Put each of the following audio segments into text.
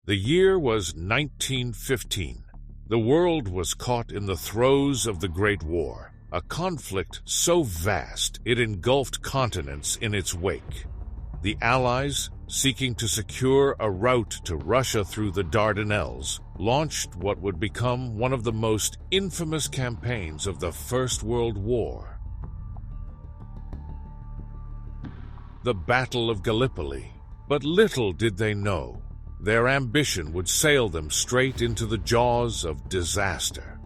The year was 1915. The world was caught in the throes of the Great War, a conflict so vast it engulfed continents in its wake. The Allies, seeking to secure a route to Russia through the Dardanelles, launched what would become one of the most infamous campaigns of the First World War. The Battle of Gallipoli. But little did they know, their ambition would sail them straight into the jaws of disaster.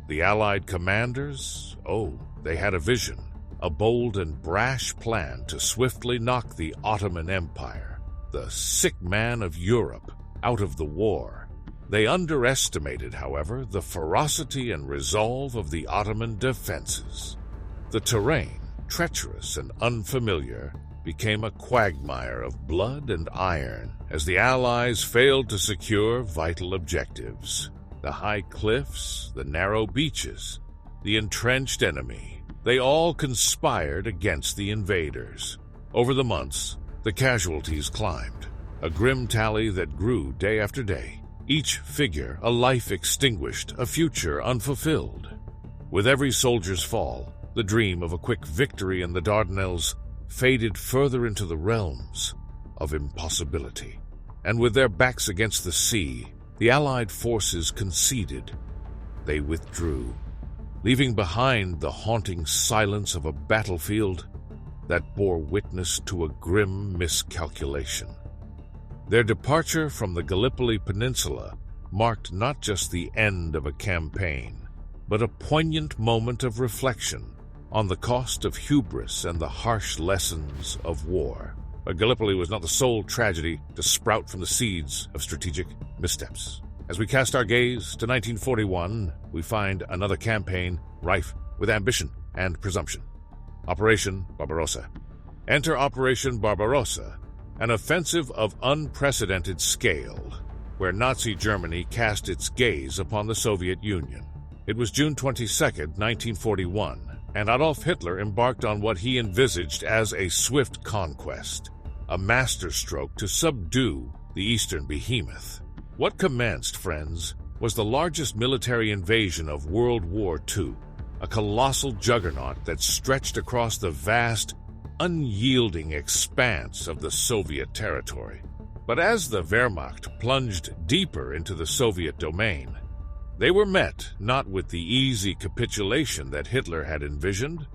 The Allied commanders, they had a vision, a bold and brash plan to swiftly knock the Ottoman Empire, the sick man of Europe, out of the war. They underestimated, however, the ferocity and resolve of the Ottoman defenses. The terrain, treacherous and unfamiliar, became a quagmire of blood and iron as the Allies failed to secure vital objectives. The high cliffs, the narrow beaches, the entrenched enemy, they all conspired against the invaders. Over the months, the casualties climbed, a grim tally that grew day after day, each figure a life extinguished, a future unfulfilled. With every soldier's fall, the dream of a quick victory in the Dardanelles faded further into the realms of impossibility. And with their backs against the sea, the Allied forces conceded. They withdrew, leaving behind the haunting silence of a battlefield that bore witness to a grim miscalculation. Their departure from the Gallipoli Peninsula marked not just the end of a campaign, but a poignant moment of reflection on the cost of hubris and the harsh lessons of war. But Gallipoli was not the sole tragedy to sprout from the seeds of strategic missteps. As we cast our gaze to 1941, we find another campaign rife with ambition and presumption. Operation Barbarossa. Enter Operation Barbarossa, an offensive of unprecedented scale, where Nazi Germany cast its gaze upon the Soviet Union. It was June 22, 1941, and Adolf Hitler embarked on what he envisaged as a swift conquest, a masterstroke to subdue the Eastern behemoth. What commenced, friends, was the largest military invasion of World War II, a colossal juggernaut that stretched across the vast, unyielding expanse of the Soviet territory. But as the Wehrmacht plunged deeper into the Soviet domain, they were met not with the easy capitulation that Hitler had envisioned,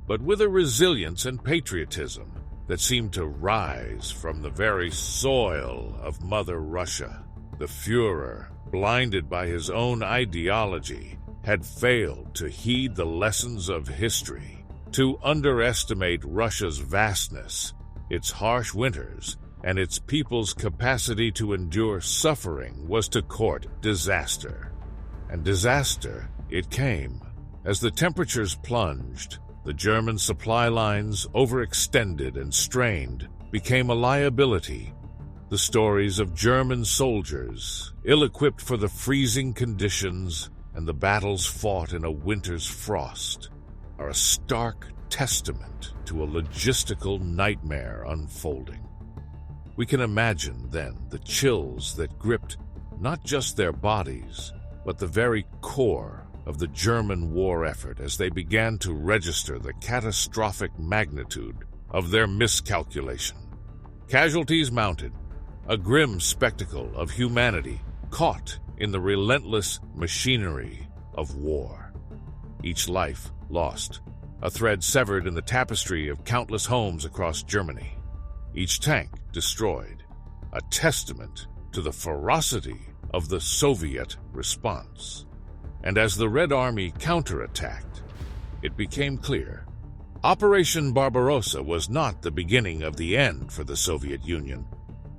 but with a resilience and patriotism that seemed to rise from the very soil of Mother Russia. The Führer, blinded by his own ideology, had failed to heed the lessons of history. To underestimate Russia's vastness, its harsh winters, and its people's capacity to endure suffering was to court disaster. And disaster it came. As the temperatures plunged, the German supply lines, overextended and strained, became a liability. The stories of German soldiers, ill-equipped for the freezing conditions and the battles fought in a winter's frost, are a stark testament to a logistical nightmare unfolding. We can imagine, then, the chills that gripped not just their bodies, but the very core of the German war effort as they began to register the catastrophic magnitude of their miscalculation. Casualties mounted, a grim spectacle of humanity caught in the relentless machinery of war. Each life lost, a thread severed in the tapestry of countless homes across Germany. Each tank destroyed, a testament to the ferocity of the Soviet response. And as the Red Army counterattacked, it became clear Operation Barbarossa was not the beginning of the end for the Soviet Union,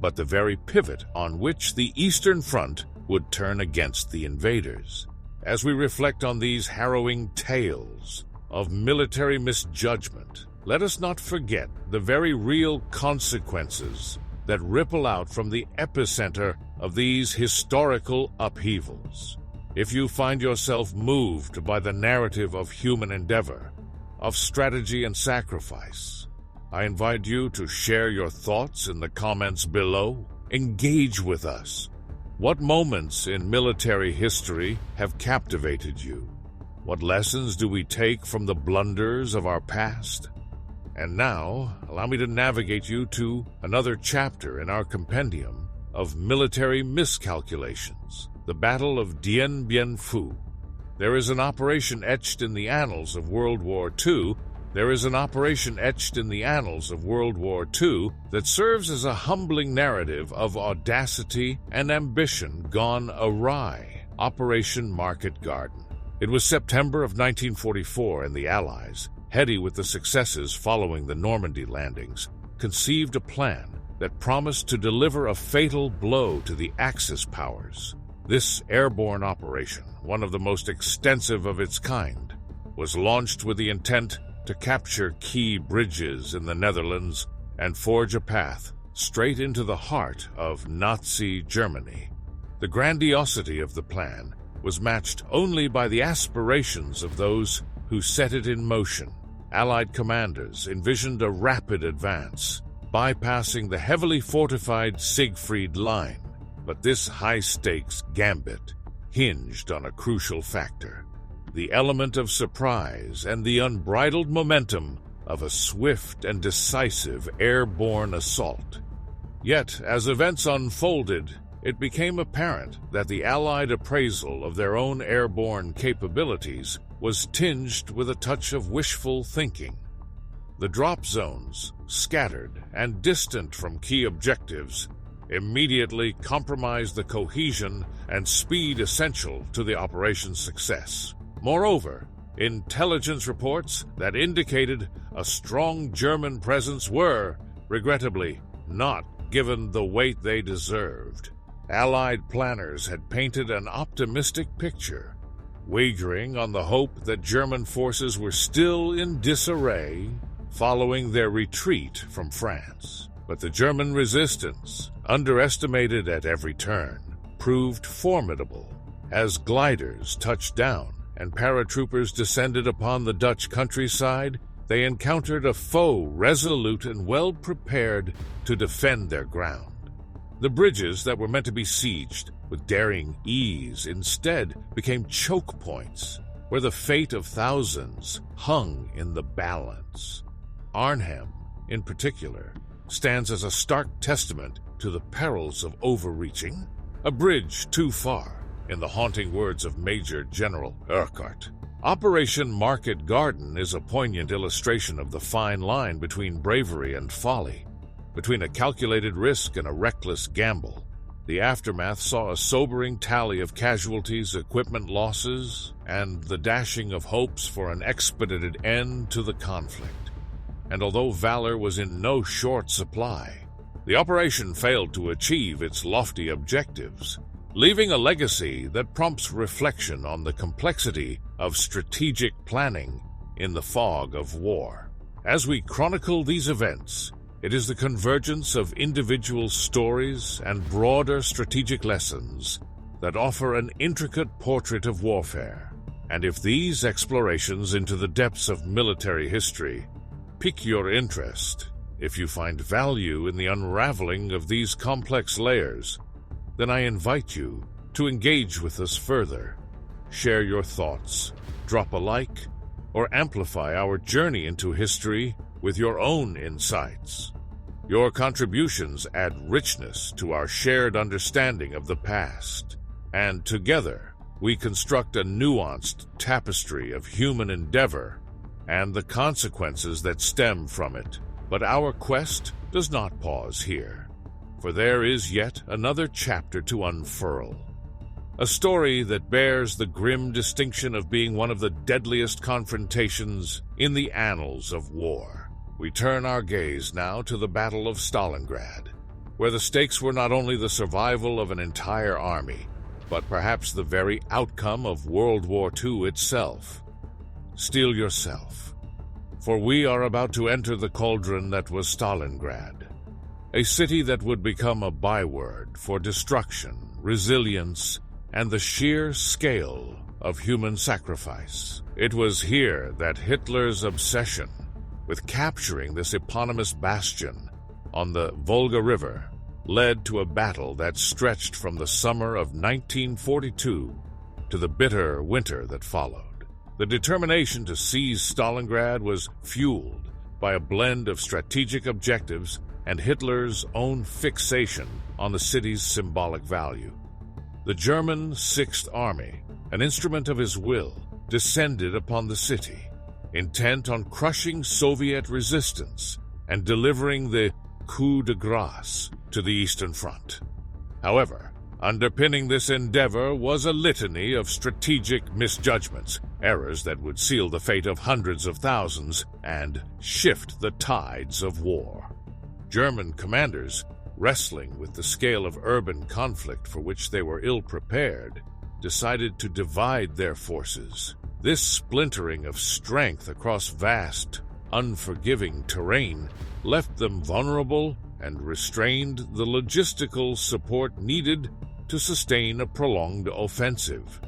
but the very pivot on which the Eastern Front would turn against the invaders. As we reflect on these harrowing tales of military misjudgment, let us not forget the very real consequences that ripple out from the epicenter of these historical upheavals. If you find yourself moved by the narrative of human endeavor, of strategy and sacrifice, I invite you to share your thoughts in the comments below. Engage with us. What moments in military history have captivated you? What lessons do we take from the blunders of our past? And now, allow me to navigate you to another chapter in our compendium of military miscalculations, the Battle of Dien Bien Phu. There is an operation etched in the annals of World War II. There is an operation etched in the annals of World War II that serves as a humbling narrative of audacity and ambition gone awry. Operation Market Garden. It was September of 1944, and the Allies, heady with the successes following the Normandy landings, conceived a plan that promised to deliver a fatal blow to the Axis powers. This airborne operation, one of the most extensive of its kind, was launched with the intent to capture key bridges in the Netherlands and forge a path straight into the heart of Nazi Germany. The grandiosity of the plan was matched only by the aspirations of those who set it in motion. Allied commanders envisioned a rapid advance, bypassing the heavily fortified Siegfried Line. But this high-stakes gambit hinged on a crucial factor: the element of surprise and the unbridled momentum of a swift and decisive airborne assault. Yet, as events unfolded, it became apparent that the Allied appraisal of their own airborne capabilities was tinged with a touch of wishful thinking. The drop zones, scattered and distant from key objectives, immediately compromised the cohesion and speed essential to the operation's success. Moreover, intelligence reports that indicated a strong German presence were, regrettably, not given the weight they deserved. Allied planners had painted an optimistic picture, wagering on the hope that German forces were still in disarray following their retreat from France. But the German resistance, underestimated at every turn, proved formidable. As gliders touched down and paratroopers descended upon the Dutch countryside, they encountered a foe resolute and well-prepared to defend their ground. The bridges that were meant to be sieged with daring ease instead became choke points, where the fate of thousands hung in the balance. Arnhem, in particular, stands as a stark testament to the perils of overreaching. A bridge too far, in the haunting words of Major General Urquhart. Operation Market Garden is a poignant illustration of the fine line between bravery and folly, between a calculated risk and a reckless gamble. The aftermath saw a sobering tally of casualties, equipment losses, and the dashing of hopes for an expedited end to the conflict. And although valor was in no short supply, the operation failed to achieve its lofty objectives, leaving a legacy that prompts reflection on the complexity of strategic planning in the fog of war. As we chronicle these events, it is the convergence of individual stories and broader strategic lessons that offer an intricate portrait of warfare. And if these explorations into the depths of military history pique your interest, if you find value in the unraveling of these complex layers, then I invite you to engage with us further. Share your thoughts, drop a like, or amplify our journey into history with your own insights. Your contributions add richness to our shared understanding of the past, and together we construct a nuanced tapestry of human endeavor and the consequences that stem from it. But our quest does not pause here, for there is yet another chapter to unfurl. A story that bears the grim distinction of being one of the deadliest confrontations in the annals of war. We turn our gaze now to the Battle of Stalingrad, where the stakes were not only the survival of an entire army, but perhaps the very outcome of World War II itself. Steel yourself, for we are about to enter the cauldron that was Stalingrad, a city that would become a byword for destruction, resilience, and the sheer scale of human sacrifice. It was here that Hitler's obsession with capturing this eponymous bastion on the Volga River led to a battle that stretched from the summer of 1942 to the bitter winter that followed. The determination to seize Stalingrad was fueled by a blend of strategic objectives and Hitler's own fixation on the city's symbolic value. The German Sixth Army, an instrument of his will, descended upon the city, intent on crushing Soviet resistance and delivering the coup de grâce to the Eastern Front. However, underpinning this endeavor was a litany of strategic misjudgments, errors that would seal the fate of hundreds of thousands and shift the tides of war. German commanders, wrestling with the scale of urban conflict for which they were ill-prepared, decided to divide their forces. This splintering of strength across vast, unforgiving terrain left them vulnerable and restrained the logistical support needed to sustain a prolonged offensive.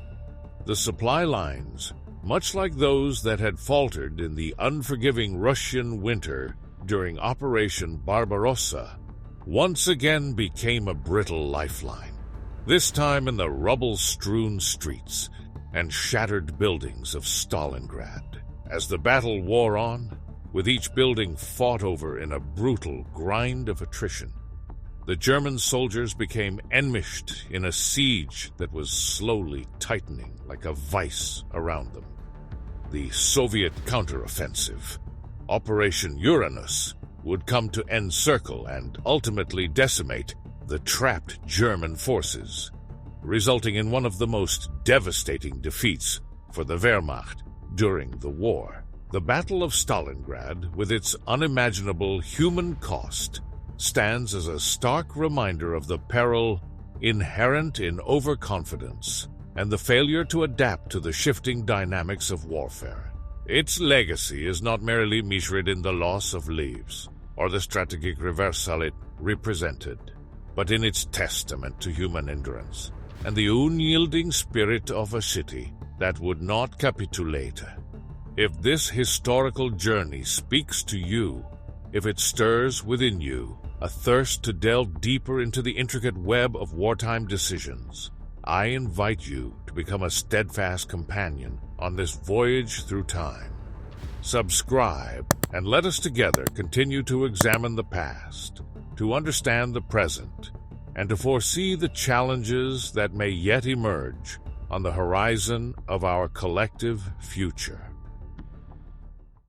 The supply lines, much like those that had faltered in the unforgiving Russian winter during Operation Barbarossa, once again became a brittle lifeline, this time in the rubble-strewn streets and shattered buildings of Stalingrad. As the battle wore on, with each building fought over in a brutal grind of attrition, the German soldiers became enmeshed in a siege that was slowly tightening like a vice around them. The Soviet counteroffensive, Operation Uranus, would come to encircle and ultimately decimate the trapped German forces, resulting in one of the most devastating defeats for the Wehrmacht during the war. The Battle of Stalingrad, with its unimaginable human cost, stands as a stark reminder of the peril inherent in overconfidence and the failure to adapt to the shifting dynamics of warfare. Its legacy is not merely measured in the loss of lives or the strategic reversal it represented, but in its testament to human endurance and the unyielding spirit of a city that would not capitulate. If this historical journey speaks to you, if it stirs within you a thirst to delve deeper into the intricate web of wartime decisions, I invite you to become a steadfast companion on this voyage through time. Subscribe, and let us together continue to examine the past, to understand the present, and to foresee the challenges that may yet emerge on the horizon of our collective future.